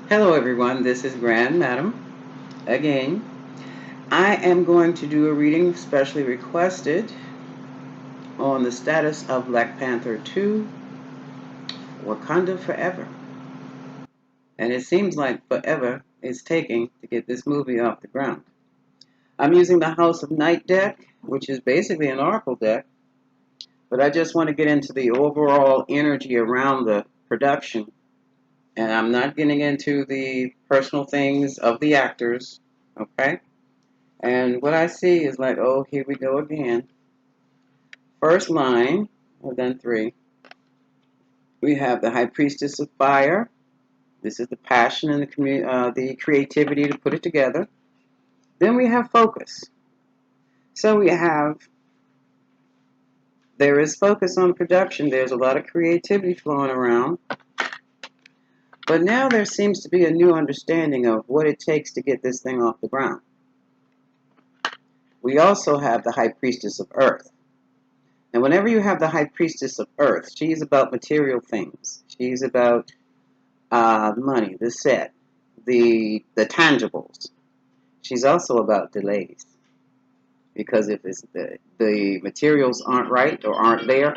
Hello everyone, this is Grand Madam again. I am going to do a reading specially requested on the status of Black Panther 2, Wakanda Forever. And it seems like forever is taking to get this movie off the ground. I'm using the House of Night deck, which is basically an Oracle deck, but I just want to get into the overall energy around the production. And I'm not getting into the personal things of the actors, okay? And what I see is like, oh, here we go again. First line, well, then three. We have the High Priestess of Fire. This is the passion and the creativity to put it together. Then we have focus. So there is focus on production. There's a lot of creativity flowing around. But now there seems to be a new understanding of what it takes to get this thing off the ground. We also have the High Priestess of Earth. And whenever you have the High Priestess of Earth, she's about material things. She's about money, the set, the tangibles. She's also about delays. Because if the materials aren't right or aren't there,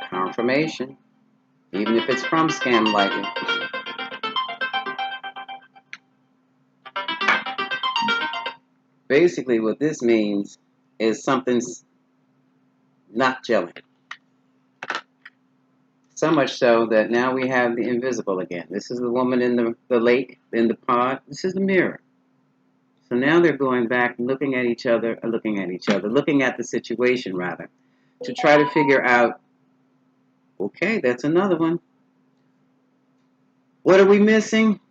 confirmation, even if it's from scam likely. Basically, what this means is something's not gelling. So much so that now we have the invisible again. This is the woman in the lake, in the pond. This is the mirror. So now they're going back and looking at the situation rather, to try to figure out, okay, that's another one. What are we missing?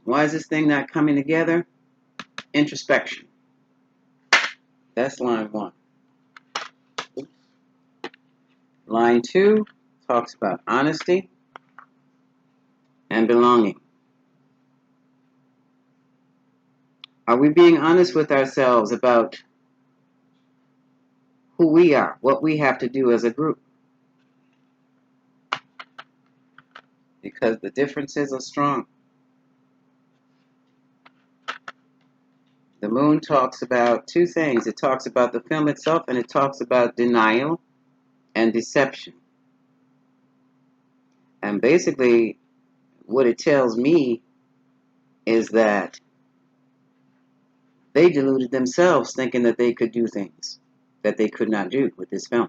Why is this thing not coming together? Introspection. That's line one. Line two talks about honesty and belonging. Are we being honest with ourselves about who we are, what we have to do as a group? Because the differences are strong. The moon talks about two things. It talks about the film itself, and it talks about denial and deception. And basically, what it tells me is that they deluded themselves thinking that they could do things that they could not do with this film.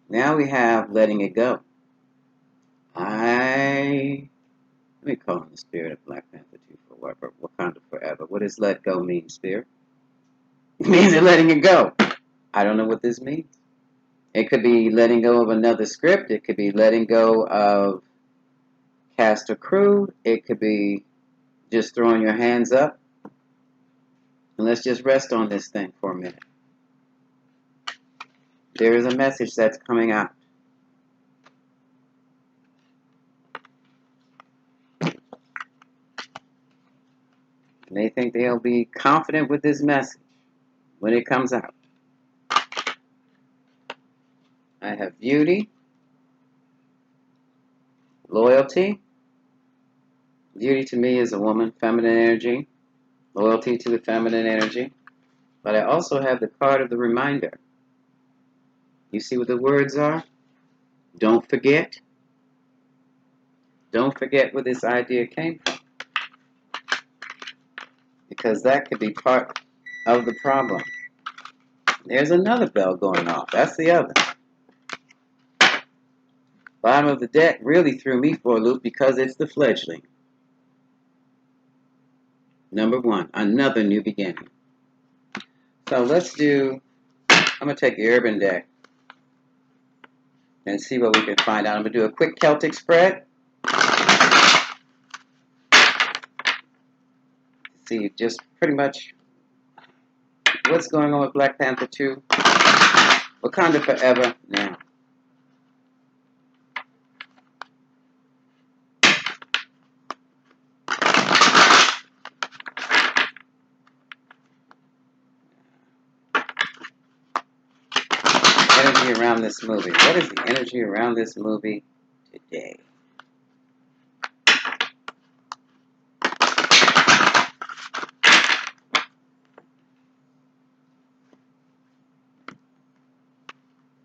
Now we have letting it go. Let me call on the spirit of Black Panther 2 for Wakanda Forever. What does let go mean, spirit? It means they're letting it go. I don't know what this means. It could be letting go of another script. It could be letting go of cast or crew. It could be just throwing your hands up. And let's just rest on this thing for a minute. There is a message that's coming out. And they think they'll be confident with this message when it comes out. I have beauty, loyalty. Beauty to me is a woman, feminine energy. Loyalty to the feminine energy. But I also have the card of the reminder. You see what the words are? Don't forget. Don't forget where this idea came from. Because that could be part of the problem. There's another bell going off. That's the other. Bottom of the deck really threw me for a loop because it's the fledgling. Number one, another new beginning. So I'm going to take the urban deck and see what we can find out. I'm going to do a quick Celtic spread. See just pretty much what's going on with Black Panther 2. Wakanda Forever now. Energy energy around this movie? What is the energy around this movie today?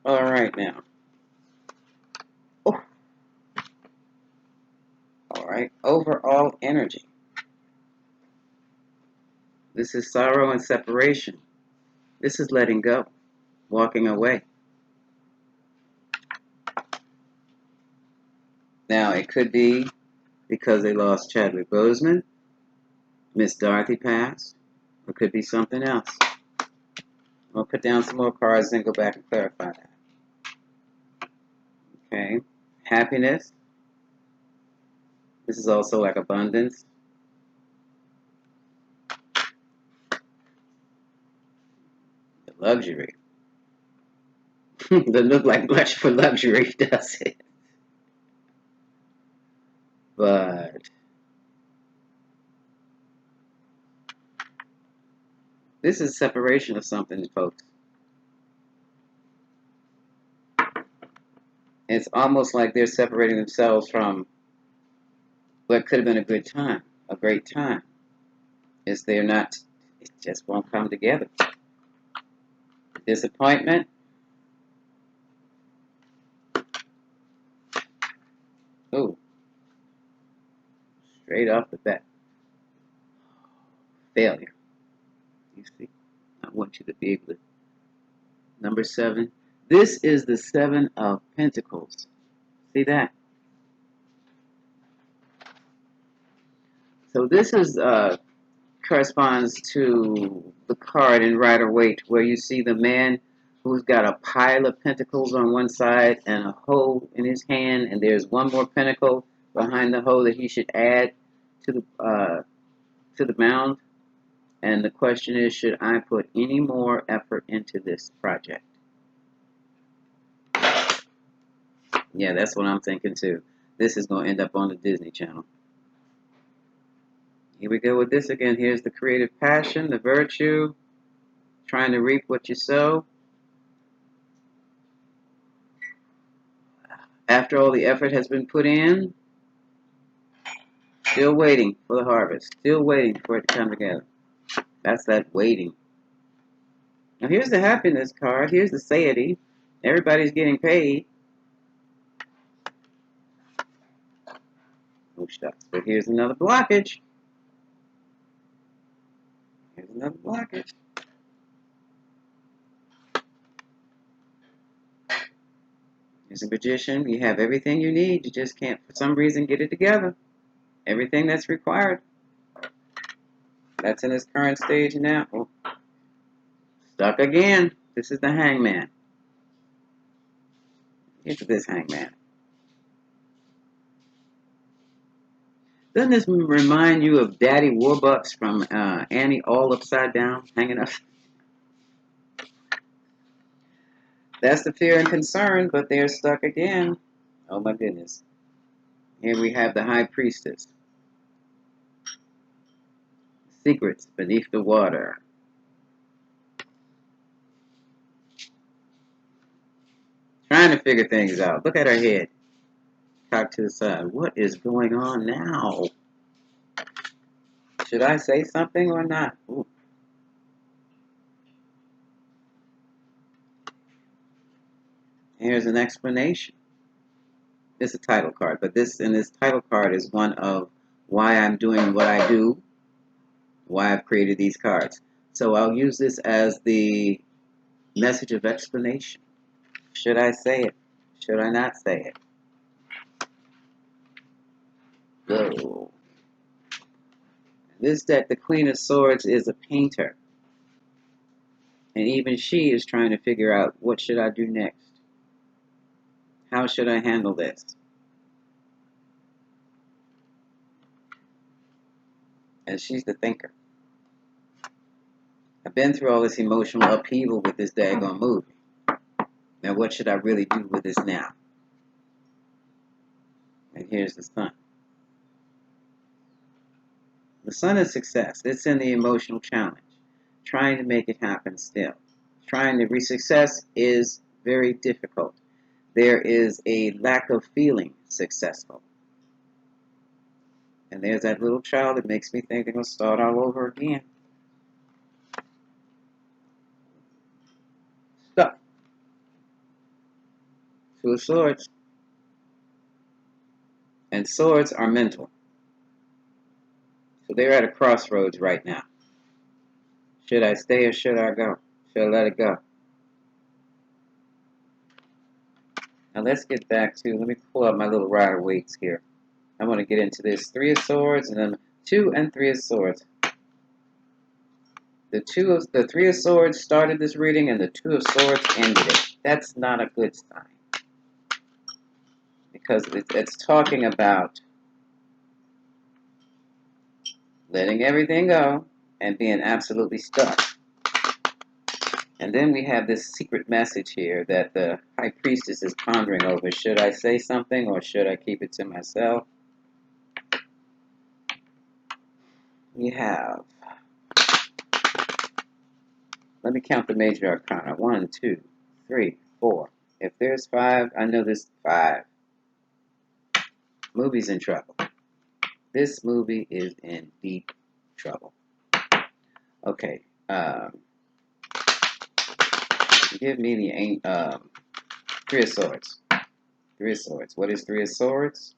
All right, now. Oh. All right, overall energy. This is sorrow and separation. This is letting go, walking away. Now, it could be because they lost Chadwick Boseman, Miss Dorothy passed, or it could be something else. I'll put down some more cards and go back and clarify that. Okay, happiness. This is also like abundance. The luxury. Doesn't look like much for luxury, does it? But this is separation of something, folks. It's almost like they're separating themselves from what could have been a good time, a great time. Is they're not, it just won't come together. Disappointment. Ooh, straight off the bat. Failure. You see? I want you to be able to. Number 7. This is the 7 of Pentacles. See that? So this is corresponds to the card in Rider-Waite, where you see the man who's got a pile of pentacles on one side and a hoe in his hand, and there's one more pentacle behind the hoe that he should add to the mound. And the question is, should I put any more effort into this project? Yeah, that's what I'm thinking too. This is going to end up on the Disney Channel. Here we go with this again. Here's the creative passion, the virtue, trying to reap what you sow. After all the effort has been put in, still waiting for the harvest, still waiting for it to come together. That's that waiting. Now here's the happiness card. Here's the satiety. Everybody's getting paid. Oh, shucks. But here's another blockage. Here's another blockage. Here's a magician. You have everything you need. You just can't, for some reason, get it together. Everything that's required. That's in its current stage now. Oh. Stuck again. This is the hangman. Look at this hangman. Doesn't this remind you of Daddy Warbucks from Annie All Upside Down, hanging up? That's the fear and concern, but they're stuck again. Oh my goodness. Here we have the High Priestess. Secrets beneath the water. Trying to figure things out. Look at her head. Cocked to the side. What is going on now? Should I say something or not? Ooh. Here's an explanation. It's a title card, but this title card is one of why I'm doing what I do, why I've created these cards. So I'll use this as the message of explanation. Should I say it? Should I not say it? Whoa. This deck, the Queen of Swords, is a painter. And even she is trying to figure out, what should I do next? How should I handle this? And she's the thinker. I've been through all this emotional upheaval with this daggone movie. Now what should I really do with this now? And here's the Sun. The Sun is success. It's in the emotional challenge. Trying to make it happen still. Success is very difficult. There is a lack of feeling successful. And there's that little child that makes me think they're going to start all over again. Stuck. Two of Swords. And swords are mental. So they're at a crossroads right now. Should I stay or should I go? Should I let it go? Now let's get back to, let me pull up my little rider weights here. I want to get into this Three of Swords and then 2 and 3 of Swords. The Three of Swords started this reading and the 2 of Swords ended it. That's not a good sign. Because it's talking about letting everything go and being absolutely stuck. And then we have this secret message here that the High Priestess is pondering over. Should I say something or should I keep it to myself? We have, let me count the major arcana. 1, 2, 3, 4. If there's 5, I know there's 5. Movie's in trouble. This movie is in deep trouble. Okay. Give me the Three of Swords. Three of Swords. What is Three of Swords?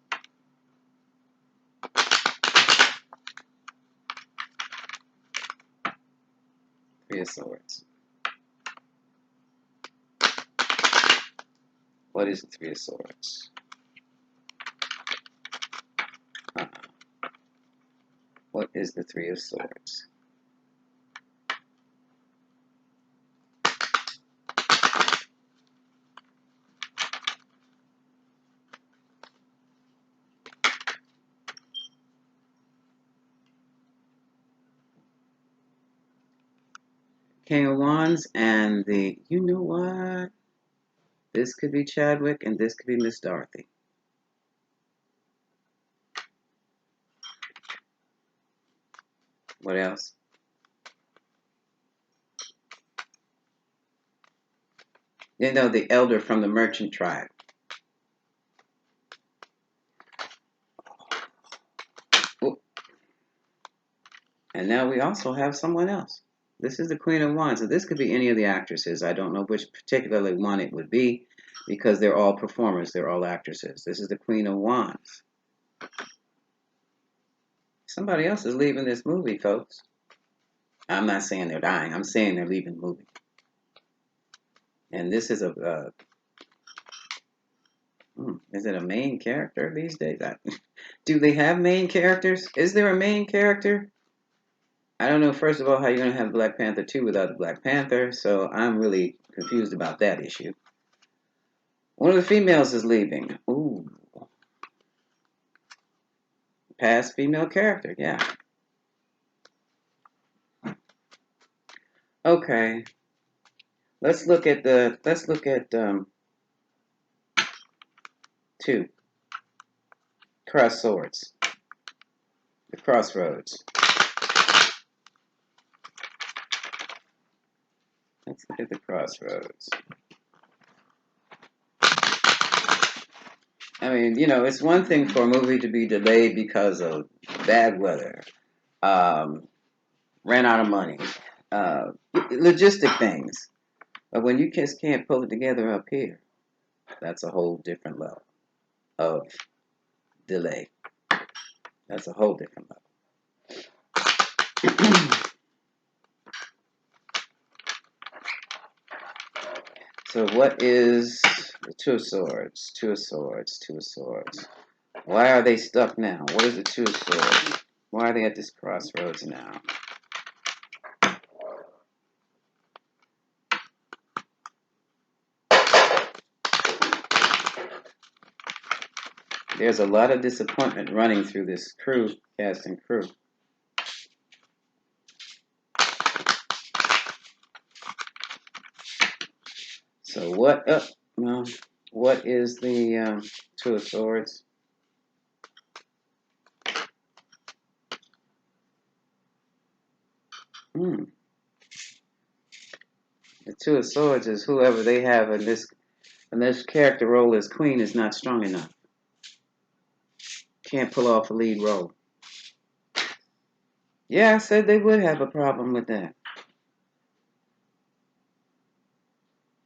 Three of Swords. What is the Three of Swords? What is the Three of Swords? King of Wands and the, you know what? This could be Chadwick and this could be Miss Dorothy. What else? You know, the elder from the merchant tribe. Ooh. And now we also have someone else. This is the Queen of Wands. So this could be any of the actresses. I don't know which particularly one it would be because they're all performers. They're all actresses. This is the Queen of Wands. Somebody else is leaving this movie, folks. I'm not saying they're dying. I'm saying they're leaving the movie. And this is a... is it a main character these days? Do they have main characters? Is there a main character? I don't know, first of all, how you're going to have Black Panther 2 without the Black Panther, so I'm really confused about that issue. One of the females is leaving. Ooh. Past female character, yeah. Okay. Let's look at 2. Cross swords. The crossroads. Let's look at the crossroads. I mean, you know, it's one thing for a movie to be delayed because of bad weather, ran out of money, logistic things. But when you just can't pull it together up here, that's a whole different level of delay. That's a whole different level. So what is the Two of Swords? Two of Swords, Two of Swords. Why are they stuck now? What is the Two of Swords? Why are they at this crossroads now? There's a lot of disappointment running through this crew, cast and crew. So what is the Two of Swords? The Two of Swords is whoever they have in this And this character role as Queen is not strong enough. Can't pull off a lead role. Yeah, I said they would have a problem with that.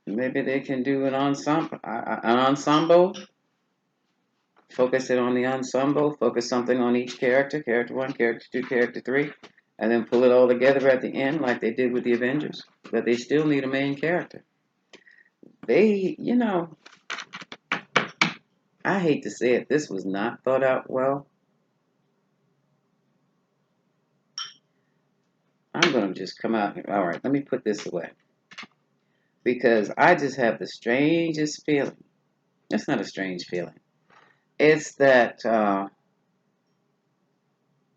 Maybe they can do an ensemble. Focus it on the ensemble. Focus something on each character. Character 1, character 2, character 3. And then pull it all together at the end like they did with the Avengers. But they still need a main character. They, I hate to say it, this was not thought out well. I'm going to just come out here. All right, let me put this away. Because I just have the strangest feeling. It's not a strange feeling. It's that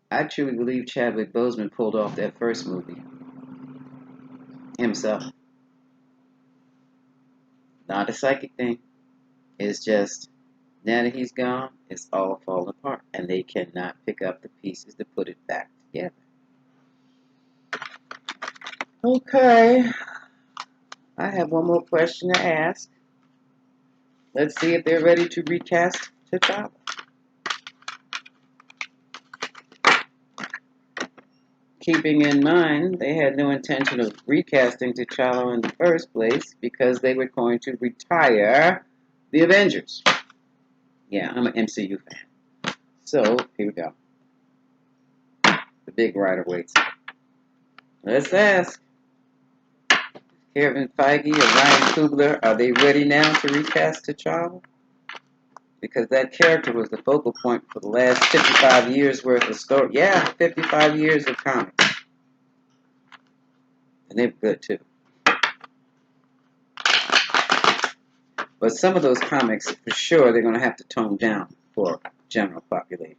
I truly believe Chadwick Boseman pulled off that first movie himself. Not a psychic thing. It's just, now that he's gone, it's all falling apart. And they cannot pick up the pieces to put it back together. Okay. I have one more question to ask. Let's see if they're ready to recast T'Challa. Keeping in mind, they had no intention of recasting T'Challa in the first place because they were going to retire the Avengers. Yeah, I'm an MCU fan. So, here we go. The big rider waits. Let's ask. Kevin Feige or Ryan Coogler, are they ready now to recast T'Challa? Because that character was the focal point for the last 55 years worth of story. Yeah, 55 years of comics. And they're good too. But some of those comics, for sure, they're going to have to tone down for general population,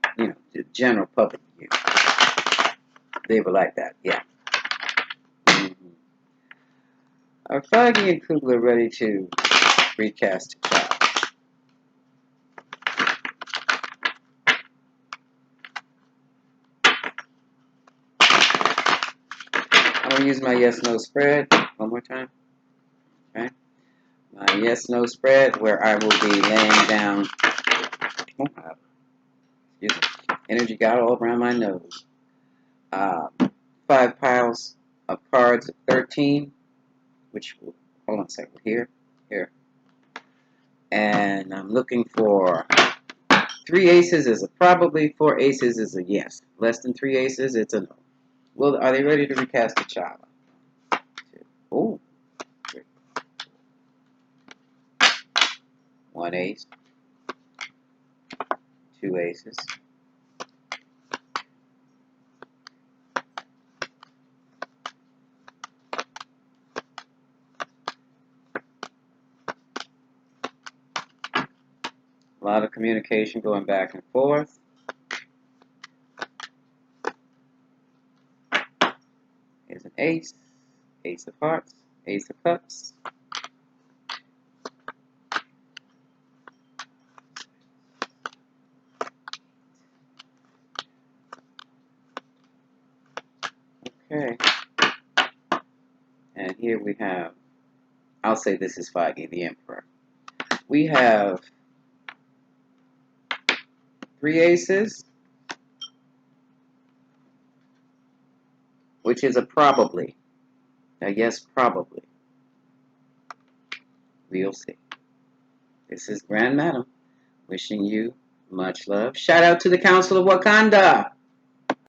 the general public use. They were like that, yeah. Mm-hmm. Are Feige and Coogler ready to recast T'Challa? I'm going to use my yes-no spread one more time. Okay. My yes-no spread where I will be laying down, energy got all around my nose. 5 piles of cards of 13, which, hold on a second, here. And I'm looking for 3 aces is a probably, 4 aces is a yes. Less than 3 aces, it's a no. Well, are they ready to recast T'Challa? 2. Oh, 3. 1 ace. 2 aces. A lot of communication going back and forth. Here's an ace. Ace of hearts. Ace of cups. Okay. And here we have, I'll say this is Feige, the Emperor. We have 3 aces, which is a probably. A yes, probably. We'll see. This is Grand Madam wishing you much love. Shout out to the Council of Wakanda.